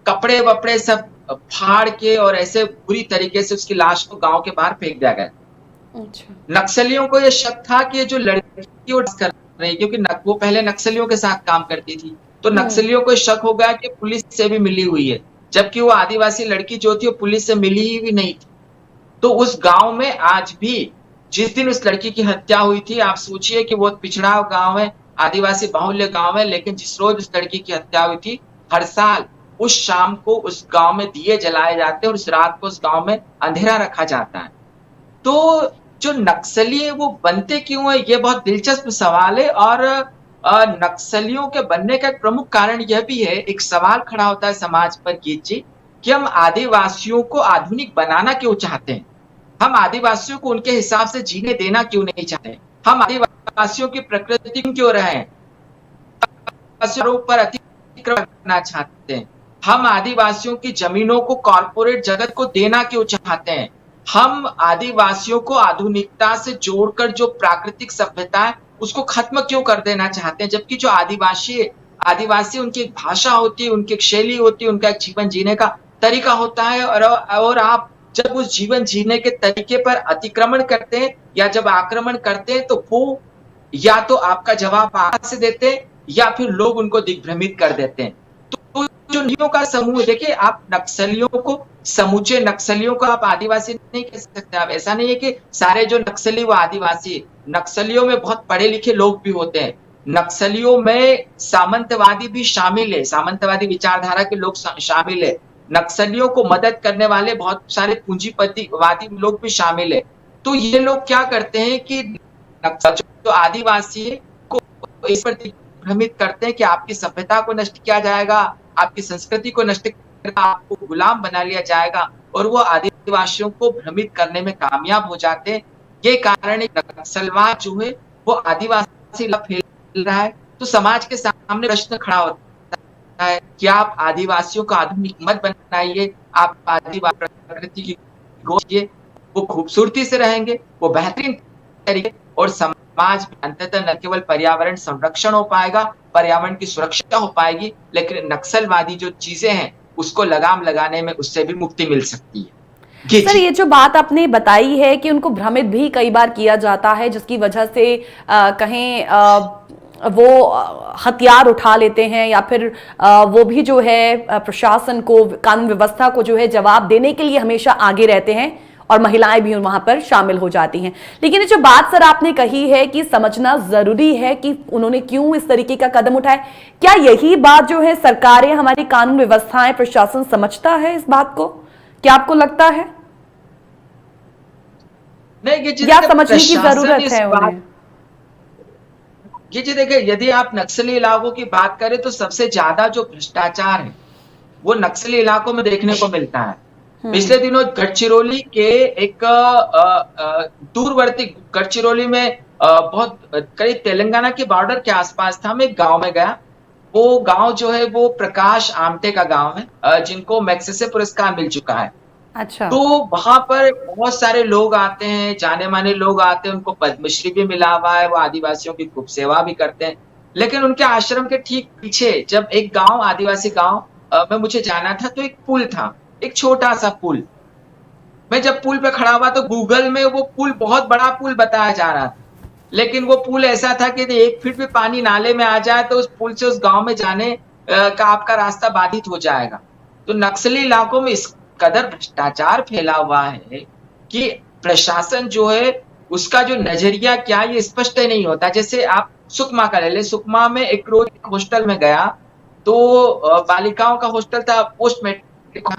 कपड़े वपड़े सब फाड़ के और ऐसे बुरी तरीके से उसकी लाश को गांव के बाहर फेंक दिया गया। अच्छा। नक्सलियों को यह शक था कि जो लड़की कर रही, क्योंकि वो पहले नक्सलियों के साथ काम करती थी, तो नक्सलियों को शक हो गया कि पुलिस से भी मिली हुई है, जबकि वो आदिवासी लड़की जो थी वो पुलिस से मिली ही भी नहीं थी। तो उस गांव में आज भी जिस दिन उस लड़की की हत्या हुई थी, आप सोचिए कि वो पिछड़ा गांव है, आदिवासी बाहुल्य गांव है, लेकिन जिस रोज उस लड़की की हत्या हुई थी, हर साल उस शाम को उस गांव में दिए जलाए जाते हैं और उस रात को उस गांव में अंधेरा रखा जाता है। तो जो नक्सली है वो बनते क्यों है, ये बहुत दिलचस्प सवाल है। और नक्सलियों के बनने का एक प्रमुख कारण यह भी है, एक सवाल खड़ा होता है समाज पर गीत जी, कि हम आदिवासियों को आधुनिक बनाना क्यों चाहते हैं, हम आदिवासियों को उनके हिसाब से जीने देना क्यों नहीं चाहते, हम आदिवासियों की प्रकृति क्यों रहे पर अतिक्रमण करना चाहते हैं, हम आदिवासियों की जमीनों को कॉर्पोरेट जगत को देना क्यों चाहते हैं, हम आदिवासियों को आधुनिकता से जोड़कर जो प्राकृतिक सभ्यता है उसको खत्म क्यों कर देना चाहते हैं, जबकि जो आदिवासी उनकी एक भाषा होती है, उनकी एक शैली होती है, उनका एक जीवन जीने का तरीका होता है। और आप जब उस जीवन जीने के तरीके पर अतिक्रमण करते हैं या जब आक्रमण करते हैं, तो वो या तो आपका जवाब आवाज से देते हैं या फिर लोग उनको दिग्भ्रमित कर देते हैं। तो जो नक्सलियों का समूह, देखिए आप नक्सलियों को, समूचे नक्सलियों को आप आदिवासी नहीं कह सकते। आप ऐसा नहीं है कि सारे जो नक्सली वो आदिवासी, नक्सलियों में बहुत पढ़े लिखे लोग भी होते हैं। नक्सलियों में सामंतवादी भी शामिल है, सामंतवादी विचारधारा के लोग शामिल है। नक्सलियों को मदद करने वाले बहुत सारे पूंजीपतिवादी लोग भी शामिल है। तो ये लोग क्या करते हैं कि जो आदिवासी को इस पर भ्रमित करते हैं कि आपकी सभ्यता को नष्ट किया जाएगा, आपकी संस्कृति को नष्ट करना, आपको गुलाम बना लिया जाएगा, और वो आदिवासियों को भ्रमित करने में कामयाब हो जाते हैं। ये कारण है नक्सलवाद जो है वो आदिवासी फैल रहा है। तो समाज के सामने प्रश्न खड़ा होता है कि आप आदिवासियों को आधुनिक मत बनाइए, आप आदिवासी प्रकृति की गोद, वो खूबसूरती से रहेंगे, वो बेहतरीन तरीके, और समाज में अंततः न केवल पर्यावरण संरक्षण हो पाएगा, पर्यावरण की सुरक्षा हो पाएगी, लेकिन नक्सलवादी जो चीजें हैं उसको लगाम लगाने में उससे भी मुक्ति मिल सकती है। सर, ये जो बात आपने बताई है कि उनको भ्रमित भी कई बार किया जाता है, जिसकी वजह से कहीं वो हथियार उठा लेते हैं, या फिर वो भी जो है प्रशासन को, कानून व्यवस्था को जो है जवाब देने के लिए हमेशा आगे रहते हैं, और महिलाएं भी वहां पर शामिल हो जाती हैं। लेकिन ये जो बात सर आपने कही है कि समझना जरूरी है कि उन्होंने क्यों इस तरीके का कदम उठाया, क्या यही बात जो है सरकारें, हमारी कानून व्यवस्थाएं, प्रशासन समझता है इस बात को? क्या आपको लगता है नहीं, या समझने की जरूरत है उन्हें? ये जी देखिए, यदि आप नक्सली इलाकों की बात करें तो सबसे ज्यादा जो भ्रष्टाचार है वो नक्सली इलाकों में देखने को मिलता है। पिछले दिनों गढ़चिरौली के एक दूरवर्ती गढ़चिरौली में बहुत करीब तेलंगाना के बॉर्डर के आसपास था, मैं एक गांव में गया। वो गांव जो है वो प्रकाश आमटे का गांव है, जिनको मैग्सेसे पुरस्कार मिल चुका है। अच्छा। तो वहां पर बहुत सारे लोग आते हैं, जाने माने लोग आते हैं, उनको पद्मश्री भी मिला हुआ है, वो आदिवासियों की खूब सेवा भी करते हैं। लेकिन उनके आश्रम के ठीक पीछे जब एक गांव, आदिवासी गांव में मुझे जाना था, तो एक पुल था, एक छोटा सा पुल। मैं जब पुल पे खड़ा हुआ तो गूगल में वो पुल बहुत बड़ा पुल बताया जा रहा था, लेकिन वो पुल ऐसा था कि 1 फीट भी पानी नाले में आ जाए तो उस पुल से उस गांव में जाने का आपका रास्ता बाधित हो जाएगा। तो नक्सली इलाकों में इस कदर भ्रष्टाचार फैला हुआ है कि प्रशासन जो है उसका जो नजरिया क्या, ये स्पष्ट नहीं होता। जैसे आप सुकमा का ले ले, सुकमा में एक रोज हॉस्टल में गया, तो बालिकाओं का हॉस्टल था, पोस्ट मैट्रिक,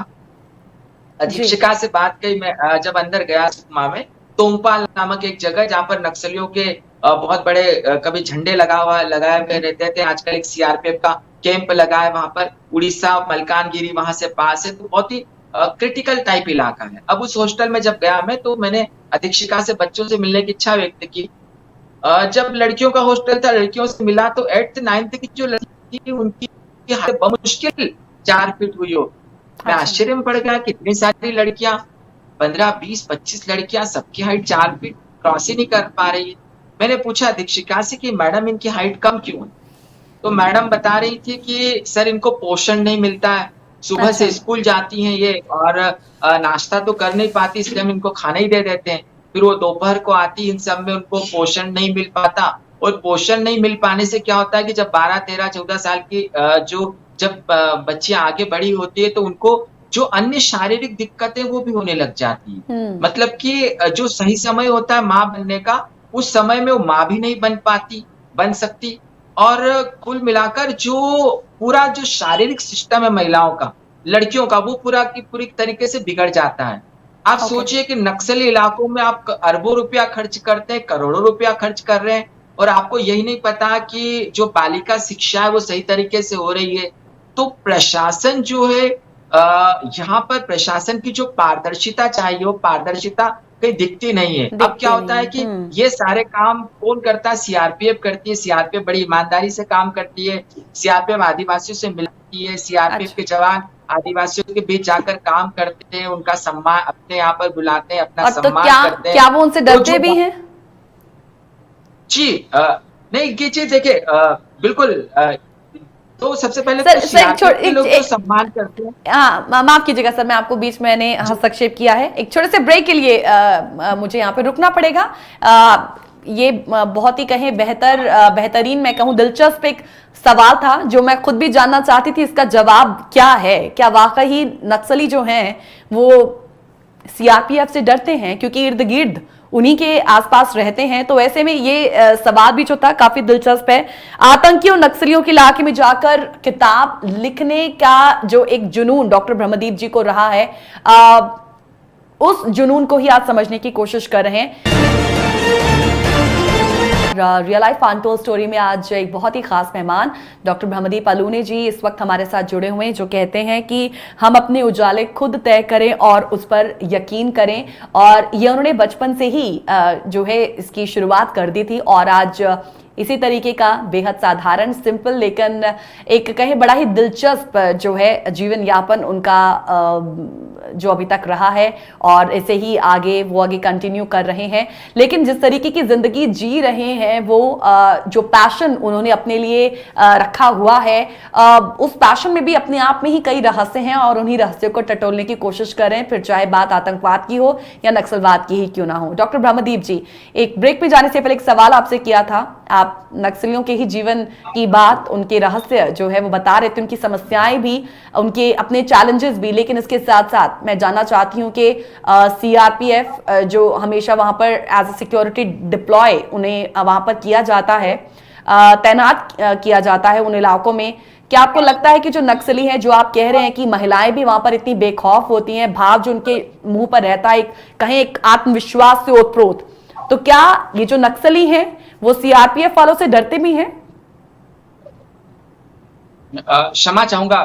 अधीक्षिका से बात कही। मैं जब अंदर गया सुकमा में, तोंगपाल नामक एक जगह जहां पर नक्सलियों के बहुत बड़े कभी झंडे लगाए हुए रहते थे, आजकल एक सीआरपीएफ का कैंप लगा है वहां पर, उड़ीसा मलकानगिरी वहां से पास है, तो बहुत ही क्रिटिकल टाइप इलाका है। अब उस हॉस्टल में जब गया मैं, तो मैंने अधीक्षिका से बच्चों से मिलने की इच्छा व्यक्त की। जब लड़कियों का हॉस्टल था, लड़कियों से मिला, तो 8th 9th की जो लड़की थी उनकी हालत मुश्किल 4 फीट हुई हो। मैं आश्चर्य में पड़ गया, कितनी सारी लड़कियां, 15, 20, 25 लड़कियां, सबकी हाइट 4 फीट क्रॉस ही नहीं कर पा रही है। मैंने पूछा अधीक्षिका से कि मैडम इनकी हाइट कम क्यों है? तो मैडम बता रही थी कि सर इनको पोषण नहीं मिलता है, सुबह से स्कूल जाती हैं ये, और नाश्ता तो कर नहीं पाती, इसलिए हम इनको खाना ही दे देते हैं। फिर वो दोपहर को आती, इन सब में उनको पोषण नहीं मिल पाता, और पोषण नहीं मिल पाने से क्या होता है कि जब 12, 13, 14 साल की जब बच्चियां आगे बड़ी होती है, तो उनको जो अन्य शारीरिक दिक्कतें वो भी होने लग जाती है। मतलब कि जो सही समय होता है माँ बनने का, उस समय में वो माँ भी नहीं बन सकती, और कुल मिलाकर जो पूरा जो शारीरिक सिस्टम है महिलाओं का, लड़कियों का, वो पूरा की पूरी तरीके से बिगड़ जाता है। आप सोचिए कि नक्सली इलाकों में आप अरबों रुपया खर्च करते हैं, करोड़ों रुपया खर्च कर रहे हैं, और आपको यही नहीं पता कि जो बालिका शिक्षा है वो सही तरीके से हो रही है। तो प्रशासन जो है, यहाँ पर प्रशासन की जो पारदर्शिता चाहिए, वो पारदर्शिता कहीं दिखती नहीं है। अब क्या होता है कि ये सारे काम कौन करता है? सीआरपीएफ करती है। सीआरपीएफ बड़ी ईमानदारी से काम करती है, सीआरपीएफ आदिवासियों से मिलती है, सीआरपीएफ के जवान आदिवासियों के बीच जाकर काम करते हैं, उनका सम्मान अपने यहाँ पर बुलाते हैं, अपना सम्मान करते हैं। क्या वो उनसे डरते भी हैं? जी नहीं, ये चीज देखिए, बिल्कुल तो सबसे पहले सर, तो सर, एक सीआरपीएफ के लोग तो एक- सम्मान करते हैं। हाँ, माफ कीजिएगा सर, मैं आपको बीच में मैंने हस्तक्षेप किया है। एक छोटे से ब्रेक के लिए मुझे यहाँ पे रुकना पड़ेगा। ये बहुत ही कहें बेहतरीन, मैं कहूँ दिलचस्प एक सवाल था जो मैं खुद भी जानना चाहती थी, इसका जवाब क्या है। क्या वाकई नक्सली जो हैं वो सीआरपीएफ से डरते हैं, क्योंकि इर्द गिर्द उन्हीं के आसपास रहते हैं। तो ऐसे में ये सवाल भी जो था काफी दिलचस्प है। आतंकियों नक्सलियों के इलाके में जाकर किताब लिखने का जो एक जुनून डॉक्टर ब्रह्मदीप जी को रहा है, उस जुनून को ही आज समझने की कोशिश कर रहे हैं। रियल लाइफ अनटोल्ड स्टोरी में आज एक बहुत ही खास मेहमान डॉक्टर ब्रह्मदीप अलूने जी इस वक्त हमारे साथ जुड़े हुए हैं, जो कहते हैं कि हम अपने उजाले खुद तय करें और उस पर यकीन करें। और ये उन्होंने बचपन से ही जो है इसकी शुरुआत कर दी थी, और आज इसी तरीके का बेहद साधारण, सिंपल, लेकिन एक कहे बड़ा ही दिलचस्प जो है जीवन यापन उनका जो अभी तक रहा है, और ऐसे ही वो आगे कंटिन्यू कर रहे हैं। लेकिन जिस तरीके की जिंदगी जी रहे हैं वो जो पैशन उन्होंने अपने लिए रखा हुआ है, उस पैशन में भी अपने आप में ही कई रहस्य हैं, और उन्हीं रहस्यों को टटोलने की कोशिश करें, फिर चाहे बात आतंकवाद की हो या नक्सलवाद की ही क्यों ना हो। डॉक्टर ब्रह्मदीप जी, एक ब्रेक में जाने से पहले एक सवाल आपसे किया था। आप नक्सलियों के ही जीवन की बात, उनके रहस्य जो है वो बता रहे थे, उनकी समस्याएं भी, उनके अपने चैलेंजेस भी, लेकिन इसके साथ साथ मैं जानना चाहती हूं कि सीआरपीएफ जो हमेशा वहां पर एज ए सिक्योरिटी डिप्लॉय उन्हें वहां पर किया जाता है, तैनात किया जाता है उन इलाकों में, क्या आपको लगता है कि जो नक्सली हैं, जो आप कह रहे हैं कि महिलाएं भी वहां पर इतनी बेखौफ होती हैं, भाव जो उनके मुंह पर रहता है, कहीं एक आत्मविश्वास से ओतप्रोत, तो क्या ये जो नक्सली हैं वो सीआरपीएफ वालों से डरते भी हैं? क्षमा चाहूंगा,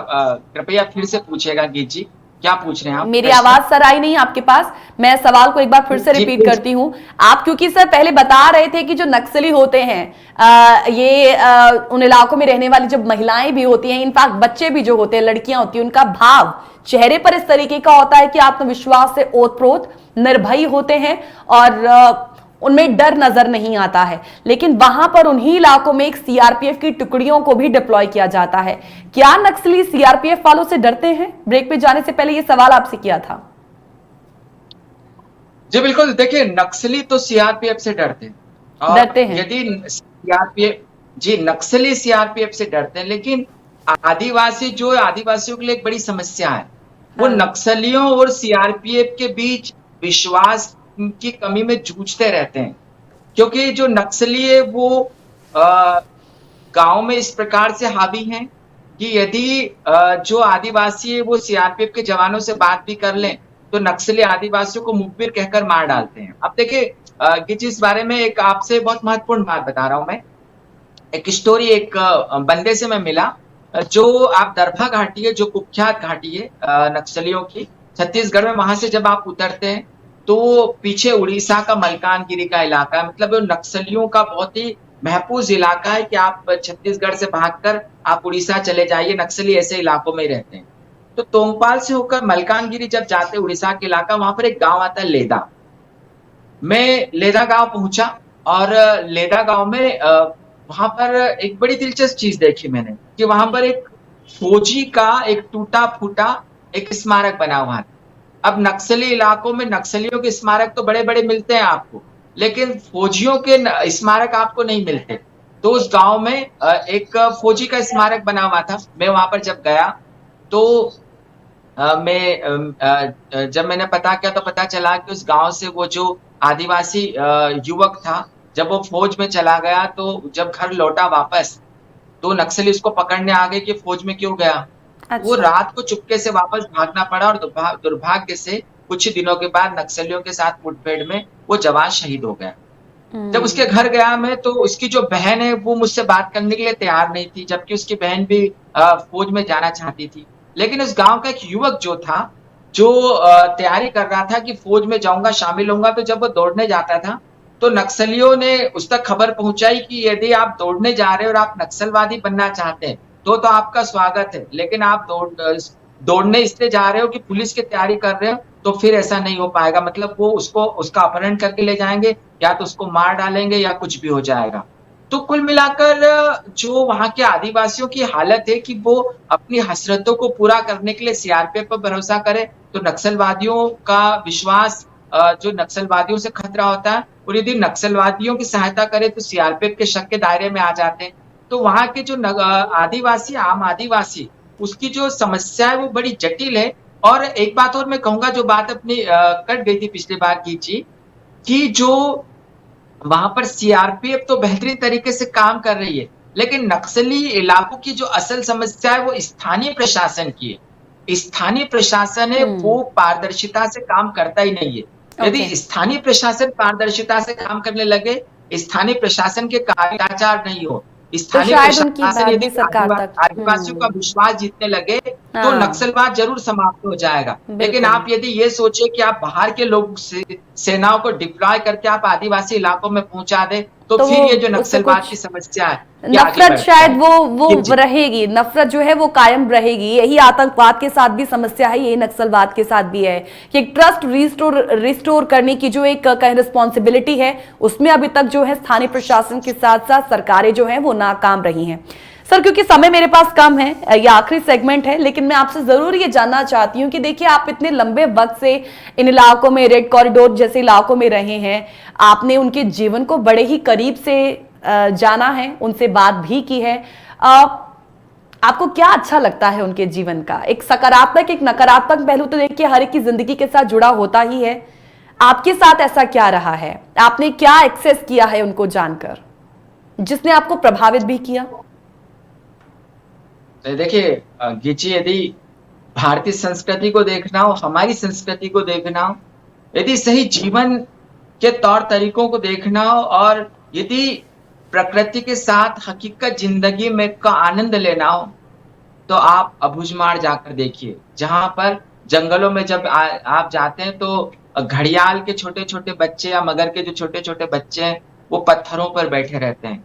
कृपया फिर से पूछिएगा गीत जी, क्या पूछ रहे हैं आप? मेरी आवाज सर आई नहीं आपके पास, मैं सवाल को एक बार फिर से रिपीट करती हूँ। आप क्योंकि सर पहले बता रहे थे कि जो नक्सली होते हैं उन इलाकों में रहने वाली जब महिलाएं भी होती हैं, इनफैक्ट बच्चे भी जो होते हैं, लड़कियां होती हैं, उनका भाव चेहरे पर इस तरीके का होता है कि आत्मविश्वास से ओतप्रोत, निर्भय होते हैं, और उनमें डर नजर नहीं आता है। लेकिन वहां पर उन्हीं इलाकों में एक सीआरपीएफ की टुकड़ियों को भी डिप्लॉय किया जाता है। क्या नक्सली सीआरपीएफ वालों से डरते हैं? ब्रेक पे जाने से पहले ये सवाल आपसे किया था। जी बिल्कुल, देखिए नक्सली तो सीआरपीएफ से डरते हैं, डरते हैं। यदि सीआरपीएफ, जी नक्सली सीआरपीएफ से डरते हैं, लेकिन आदिवासियों के लिए एक बड़ी समस्या है। वो नक्सलियों और सीआरपीएफ के बीच विश्वास की कमी में जूझते रहते हैं, क्योंकि जो नक्सली है वो गांव में इस प्रकार से हावी हैं कि यदि जो आदिवासी है वो सीआरपीएफ के जवानों से बात भी कर लें तो नक्सली आदिवासियों को मुखबिर कहकर मार डालते हैं। अब देखिए कि जिस बारे में एक आपसे बहुत महत्वपूर्ण बात बता रहा हूं मैं, एक स्टोरी एक बंदे से मैं मिला, जो आप दरभा घाटी है, जो कुख्यात घाटी है नक्सलियों की, छत्तीसगढ़ में, वहां से जब आप उतरते हैं तो पीछे उड़ीसा का मलकानगिरी का इलाका है, मतलब नक्सलियों का बहुत ही महफूज इलाका है कि आप छत्तीसगढ़ से भागकर आप उड़ीसा चले जाइए, नक्सली ऐसे इलाकों में रहते हैं। तो तोंगपाल से होकर मलकानगिरी जब जाते उड़ीसा के इलाका, वहां पर एक गांव आता है लेदा। मैं लेदा गांव पहुंचा, और लेदा गांव में वहां पर एक बड़ी दिलचस्प चीज देखी मैंने कि वहां पर एक फौजी का एक टूटा फूटा एक स्मारक बना हुआ है। अब नक्सली इलाकों में नक्सलियों के स्मारक तो बड़े बड़े मिलते हैं आपको, लेकिन फौजियों के स्मारक आपको नहीं मिलते। तो उस गांव में एक फौजी का स्मारक बना हुआ था। मैं वहां पर जब गया तो जब मैंने पता किया तो पता चला कि उस गांव से वो जो आदिवासी युवक था, जब वो फौज में चला गया तो जब घर लौटा वापस तो नक्सली उसको पकड़ने आ गए कि फौज में क्यों गया। अच्छा। वो रात को चुपके से वापस भागना पड़ा, और दुर्भाग्य से कुछ ही दिनों के बाद नक्सलियों के साथ मुठभेड़ में वो जवान शहीद हो गया। जब उसके घर गया मैं तो उसकी जो बहन है वो मुझसे बात करने के लिए तैयार नहीं थी, जबकि उसकी बहन भी फौज में जाना चाहती थी। लेकिन उस गांव का एक युवक जो था, जो तैयारी कर रहा था कि फौज में जाऊंगा, शामिल होऊंगा, तो जब वो दौड़ने जाता था तो नक्सलियों ने उस तक खबर पहुंचाई कि यदि आप दौड़ने जा रहे हो और आप नक्सलवादी बनना चाहते हैं तो आपका स्वागत है, लेकिन आप दौड़ने इसलिए जा रहे हो कि पुलिस की तैयारी कर रहे हो तो फिर ऐसा नहीं हो पाएगा। मतलब वो उसका अपहरण करके ले जाएंगे, या तो उसको मार डालेंगे या कुछ भी हो जाएगा। तो कुल मिलाकर जो वहाँ के आदिवासियों की हालत है कि वो अपनी हसरतों को पूरा करने के लिए सीआरपीएफ पर भरोसा करे, तो नक्सलवादियों का विश्वास जो नक्सलवादियों से खतरा होता है, और यदि नक्सलवादियों की सहायता करे तो सीआरपीएफ के शक के दायरे में आ जाते हैं। तो वहाँ के जो आदिवासी, आम आदिवासी, उसकी जो समस्या है वो बड़ी जटिल है। और एक बात और मैं कहूँगा, जो बात अपनी कट गई थी पिछली बार की जी, कि जो वहां पर सीआरपीएफ तो बेहतरीन तरीके से काम कर रही है, लेकिन नक्सली इलाकों की जो असल समस्या है वो स्थानीय प्रशासन की है। स्थानीय प्रशासन है वो पारदर्शिता से काम करता ही नहीं है। यदि स्थानीय प्रशासन पारदर्शिता से काम करने लगे, स्थानीय प्रशासन के कार्याचार नहीं हो, स्थानीय शायद उनकी प्रशासन बात यदि भी सरकार तक आदिवासियों का विश्वास जीतने लगे तो हाँ। नक्सलवाद जरूर समाप्त हो जाएगा। लेकिन बिल्कुल। आप यदि ये सोचे कि आप बाहर के लोग सेनाओं को डिप्लॉय करके आप आदिवासी इलाकों में पहुंचा दे, तो तो फिर वो ये जो उससे नक्सलवाद कुछ की समस्या है ये आगे नफरत बढ़ शायद जाएगी। वो जी। रहेगी, नफरत जो है वो कायम रहेगी। यही आतंकवाद के साथ भी समस्या है, यही नक्सलवाद के साथ भी है कि एक ट्रस्ट रिस्टोर करने की जो एक कहीं रिस्पॉन्सिबिलिटी है, उसमें अभी तक जो है स्थानीय प्रशासन के साथ साथ सरकारें जो हैं वो नाकाम रही हैं। सर, क्योंकि समय मेरे पास कम है, ये आखिरी सेगमेंट है, लेकिन मैं आपसे जरूर ये जानना चाहती हूँ कि देखिए, आप इतने लंबे वक्त से इन इलाकों में, रेड कॉरिडोर जैसे इलाकों में रहे हैं, आपने उनके जीवन को बड़े ही करीब से जाना है, उनसे बात भी की है। आपको क्या अच्छा लगता है उनके जीवन का? एक सकारात्मक, एक नकारात्मक पहलू तो देखिए हर एक की जिंदगी के साथ जुड़ा होता ही है। आपके साथ ऐसा क्या रहा है? आपने क्या एक्सेस किया है उनको जानकर, जिसने आपको प्रभावित भी किया? देखिए गिची, यदि भारतीय संस्कृति को देखना हो, हमारी संस्कृति को देखना हो, यदि सही जीवन के तौर तरीकों को देखना हो, और यदि प्रकृति के साथ हकीकत जिंदगी में का आनंद लेना हो, तो आप अबूझमाड़ जाकर देखिए। जहां पर जंगलों में जब आप जाते हैं तो घड़ियाल के छोटे छोटे बच्चे या मगर के जो छोटे छोटे बच्चे हैं वो पत्थरों पर बैठे रहते हैं।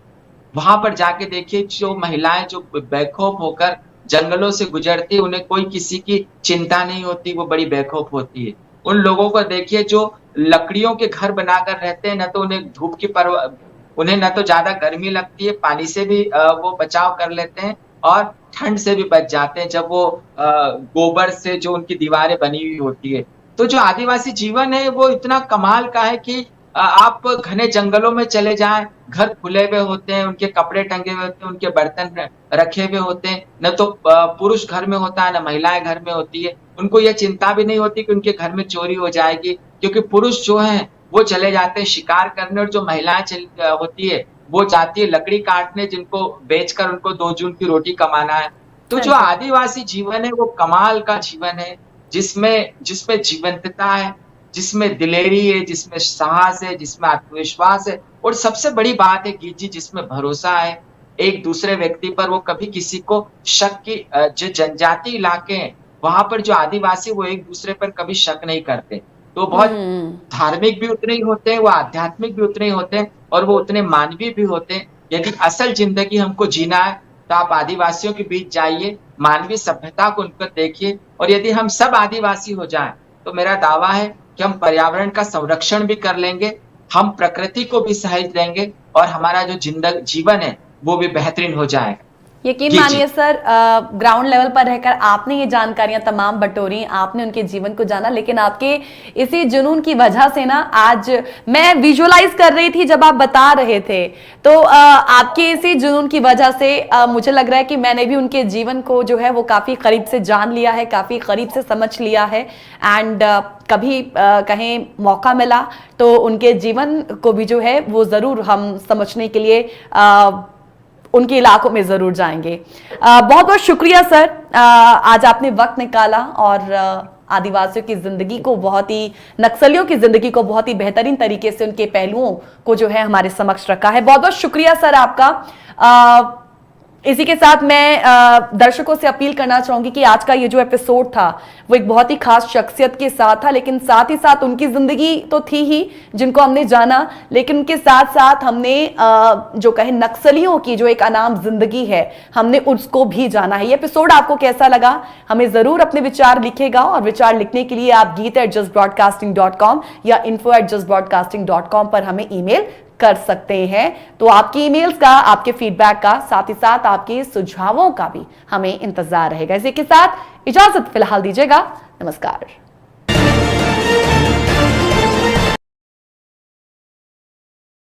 वहां पर जाके देखिए, जो महिलाएं जो बेखौफ होकर जंगलों से गुजरती है, उन्हें कोई किसी की चिंता नहीं होती, वो बड़ी बेखौफ होती है। उन लोगों को देखिए जो लकड़ियों के घर बनाकर रहते हैं, न तो उन्हें धूप की उन्हें न तो ज्यादा गर्मी लगती है, पानी से भी वो बचाव कर लेते हैं, और ठंड से भी बच जाते हैं जब वो गोबर से जो उनकी दीवारें बनी हुई होती है। तो जो आदिवासी जीवन है वो इतना कमाल का है कि आप घने जंगलों में चले जाएं, घर खुले हुए होते हैं, उनके कपड़े टंगे हुए होते हैं, उनके बर्तन रखे हुए होते हैं, न तो पुरुष घर में होता है न महिलाएं घर में होती है। उनको यह चिंता भी नहीं होती कि उनके घर में चोरी हो जाएगी, क्योंकि पुरुष जो हैं वो चले जाते हैं शिकार करने, और जो महिलाएं होती है वो जाती है लकड़ी काटने, जिनको बेचकर उनको 2 जून की रोटी कमाना है। तो जो आदिवासी जीवन है वो कमाल का जीवन है, जिसमें जीवंतता है, जिसमें दिलेरी है, जिसमें साहस है, जिसमें आत्मविश्वास है, और सबसे बड़ी बात है गीत जी, जिसमें भरोसा है एक दूसरे व्यक्ति पर। वो कभी किसी को शक की, जो जनजाति इलाके हैं वहां पर जो आदिवासी वो एक दूसरे पर कभी शक नहीं करते। तो बहुत धार्मिक भी उतने ही होते हैं, वो आध्यात्मिक भी उतने ही होते हैं, और वो उतने मानवीय भी होते हैं। यदि असल जिंदगी हमको जीना है तो आप आदिवासियों के बीच जाइए, मानवीय सभ्यता को उनको देखिए, और यदि हम सब आदिवासी हो जाएं तो मेरा दावा है कि हम पर्यावरण का संरक्षण भी कर लेंगे, हम प्रकृति को भी सहेज लेंगे, और हमारा जो जीवन है वो भी बेहतरीन हो जाएगा। यकीन मानिए सर, ग्राउंड लेवल पर रहकर आपने ये जानकारियां तमाम बटोरी, आपने उनके जीवन को जाना, लेकिन आपके इसी जुनून की वजह से ना आज मैं विजुअलाइज कर रही थी जब आप बता रहे थे, तो आपके इसी जुनून की वजह से मुझे लग रहा है कि मैंने भी उनके जीवन को जो है वो काफी करीब से जान लिया है, काफी करीब से समझ लिया है। एंड कभी कहीं मौका मिला तो उनके जीवन को भी जो है वो जरूर हम समझने के लिए उनके इलाकों में जरूर जाएंगे। बहुत बहुत शुक्रिया सर, आज आपने वक्त निकाला और आदिवासियों की जिंदगी को, बहुत ही नक्सलियों की जिंदगी को बहुत ही बेहतरीन तरीके से उनके पहलुओं को जो है हमारे समक्ष रखा है। बहुत बहुत शुक्रिया सर आपका। इसी के साथ मैं दर्शकों से अपील करना चाहूंगी कि आज का ये जो एपिसोड था वो एक बहुत ही खास शख्सियत के साथ था, लेकिन साथ ही साथ उनकी जिंदगी तो थी ही जिनको हमने जाना, लेकिन उनके साथ साथ हमने जो कहे नक्सलियों की जो एक अनाम जिंदगी है हमने उसको भी जाना है। ये एपिसोड आपको कैसा लगा हमें जरूर अपने विचार लिखेगा, और विचार लिखने के लिए आप geet@justbroadcasting.com या info@justbroadcasting.com पर हमें ईमेल कर सकते हैं। तो आपकी ईमेल्स का, आपके फीडबैक का, साथ ही साथ आपके सुझावों का भी हमें इंतजार रहेगा। इसी के साथ इजाजत फिलहाल दीजिएगा। नमस्कार।